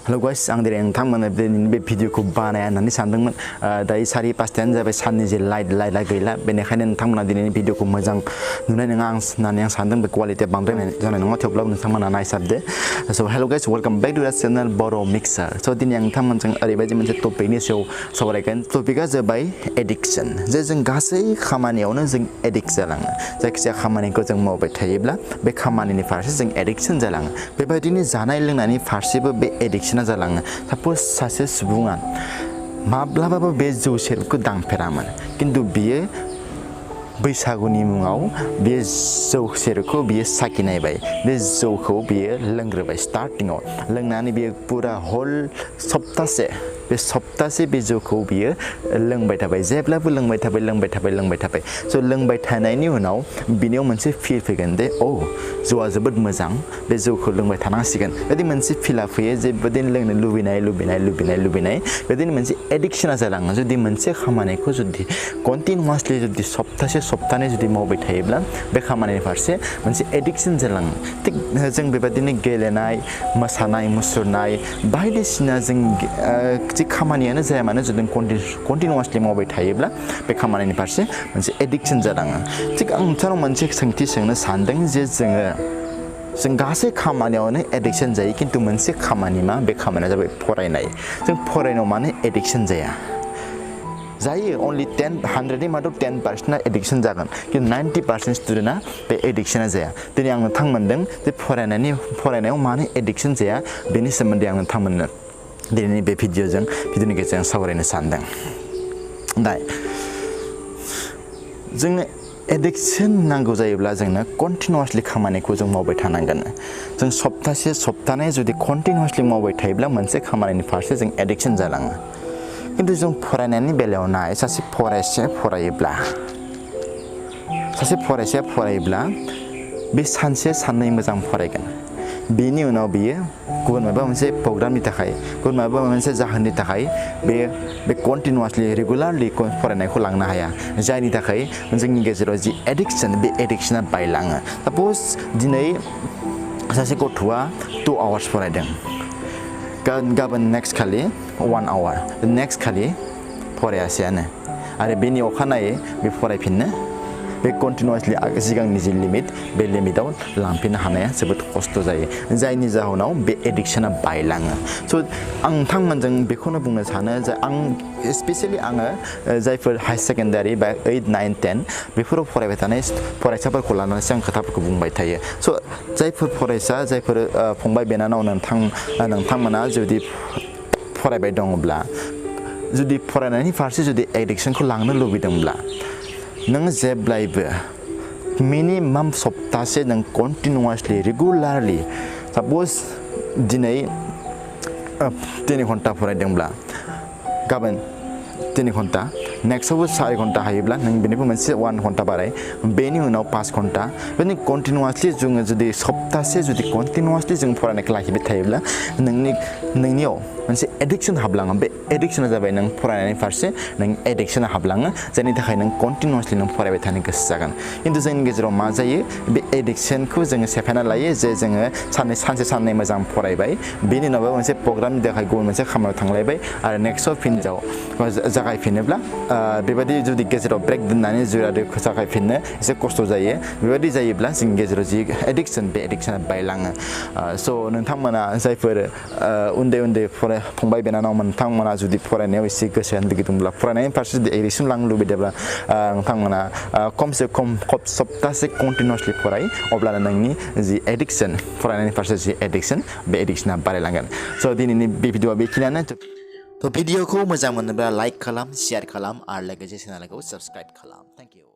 Hello guys, आं दिनै नोंथांमोननो बे भिडिअखौ बानाया होननानै सानदोंमोन दायो 4-5 जाबाय साननि जे लाइटआ गैला बेनिखायनो नोंथांमोना दिनैनि भिडिअखौ मोजां नुनाय नङा आं होननानै आं सानदों बे क्वालिटिया बांद्राय जानाय नङा थेवब्लाबो नोंथांमोना नायसाबदो स' हेल' गाइस वेलकाम बेक टु दा चेनेल बर' मिक्सार स' दिनै आं नोंथांमोनजों ओरैबायदि मोनसे टपिकनि सायाव सावरायगोन टपिकआ जाबाय एडिक्सन जे जों गासै खामानियावनो जों एडिक्ट जालाङो जायखिजाया खामानिखौ जों मावबाय थायोब्ला बे खामानिनि फारसे जों एडिक्सन जालाङो बेबायदिनो जानाय लोंनायनि फारसेबो बे एडिक्सना जालाङो साप'ज सासे सुबुङा माब्लाबाबो बे जौ सेरेबखौ दांफेरामोन खिन्थु बियो बैसागुनि मुङाव बे जौ सेरेबखौ बियो साखिनायबाय बे जौखौ बियो लोंग्रोबाय स्टार्टिङाव लोंनानै बियो पुरा हल सप्तासे बे जौखौ बियो लोंबाय थाबाय जेब्लाबो लोंबाय थाबाय स' लोंबाय थानायनि उनाव बिनियाव मोनसे फिल फैगोन दे जौआ जोबोद मोजां बे जौखौ लोंबाय थानांसिगोन बेबायदि मोनसे फिला फैयो जे बेबायदिनो लोंनो लुबैनाय बेबायदिनो मोनसे एडिक्सना जालाङो जुदि मोनसे खामानिखौ जुदि कन्टिनिउवासलि जुदि सप्तानै जुदि मावबाय थायोब्ला बे खामानिनि फारसे मोनसे एडिक्सन जालाङो थिग जों बेबायदिनो गेलेनाय मोसानाय मुसुरनाय बायदिसिना जों जि खामानियानो जाया मानो जुदि कन्टिनिउवासलि मावबाय थायोब्ला बे खामानिनि फारसे मोनसे एडिक्सन जालाङो थिग आं नोंथांनाव मोनसे सोंथि सोंनो सानदों जे जों गासै खामानियावनो एडिक्सन जायो खिन्थु मोनसे खामानि बे खामानिया जाबाय फरायनाय जों फरायनायाव मानो एडिक्सन जायो अनलि 100नि मादाव 10% एडिक्सन जागोन खिन्थु 90% स्टुडेन्टआ बे एडिक्सना जाया दिनै आं नोंथांमोनदों जे फरायनायाव मानो एडिक्सन जाया बेनि सोमोन्दै आं नोंथांमोननो दिनैनि बे भिडिअनि गेजेरजों सावरायनो सानदों दा जोंनो एडिक्सन नांगौ जायोब्ला जोंनो कन्टिनिउवासलि खामानिखौ जों मावबाय थानांगोन जों सप्तानै जुदि कन्टिनिउवासलि मावबाय थायोब्ला मोनसे खामानिनि फारसे जों एडिक्सन जालाङो खिन्थु जों फरायनायनि बेलायाव नाय सासे फरायसाया फरायोब्ला बे सानसे साननै मोजां फरायगोन बेनि उनाव बियो गुबुन माबा मोनसे प्रग्रामनि थाखाय गुबुन माबा मोनसे जाहोननि थाखाय बे कन्टिनिउवासलि रेगुलारलि फरायनायखौ लांनो हाया जायनि थाखाय जोंनि गेजेराव जि एडिक्सन बे एडिक्सना बायलाङो साप'ज दिनै सासे गथ'आ 2 आवार्स फरायदों गाबोन नेक्स्ट खालि 1 आवार नेक्स्ट खालि फरायासैयानो आरो बेनि अखानायै बे फरायफिननो बे कन्टिनिउवासलि सिगांनि जि लिमिट बे लिमिटआव लांफिननो हानाया जोबोद खस्थ' जायो जायनि जाहोनाव बे एडिक्सना बायलाङो स' आं नोंथांमोनजों बेखौनो बुंनो सानो जे स्पेसियेलि आङो जायफोर हायार सेकेन्डारि बा 8, 9, 10 बेफोराव फरायबाय थानाय फरायसाफोरखौ लानानैसो आं खोथाफोरखौ बुंबाय थायो स' जायफोर फंबाय बिनानाव नोंथांमोना जुदि फरायबाय दङब्ला जुदि फरायनायनि फारसे जुदि एडिक्सनखौ लांनो लुबैदोंब्ला नों जेब्लायबो मिनिमाम सप्तासे नों कन्टिनिउवासलि रेगुलारलि साप'ज दिनै 3 घन्टा फरायदोंब्ला गाबोन 3 घन्टा नेक्स्टआवबो 4 घन्टा हायोब्ला नों बेनिफ्राय मोनसे 1 घन्टा बाराय बेनि उनाव 5 घन्टा बेनि कन्टिनिउवासलि जोङो जुदि सप्तासे जुदि कन्टिनिउवासलि जों फरायनायखौ लाखिबाय थायोब्ला नोंनियाव मोनसे एडिक्सन हाबलाङो बे एडिक्सना जाबाय नों फरायनायनि फारसे नों एडिक्सना हाबलाङो जायनि थाखाय नों कन्टिनिउवासलि नों फरायबाय थानो गोसो जागोन खिन्थु जोंनि गेजेराव मा जायो बे एडिक्सनखौ जोङो सेफायना लायो जे जोङो सानसे साननै मोजां फरायबाय बेनि उनावबो मोनसे प्रग्रामनि थाखाय गुबुन मोनसे खामानियाव थांलायबाय आरो नेक्स्टआव जागायफिनोब्ला बेबायदि जुदि गेजेराव ब्रेक दोननानै जागायफिननो एसे खस्थ' जायो बेबायदि जायोब्ला जोंनि गेजेराव जि एडिक्सन बे एडिक्सना बायलाङो स' नोंथांमोना जायफोर उन्दै फंबाय बिनानाव नोंथांमोना जुदि फरायनायाव एसे गोसो होनो लुगैदोंब्ला फरायनायनि फारसे जुदि एडिक्सन लांनो लुबैदोंब्ला नोंथांमोना खमसे खम सप्तासे कन्टिनिउवासलि फराय अब्लानो नोंनि जि एडिक्सन फरायनायनि फारसे जि एडिक्सन बे एडिक्सना बारायलांगोन स' दिनैनि बे भिडिअआ बेखिनियानो थ' भिडिअखौ मोजां मोनोब्ला लाइक खालाम शेयार खालाम आरो लोगोसे चेनेलखौ साबस्क्राइब खालाम थेंक इउ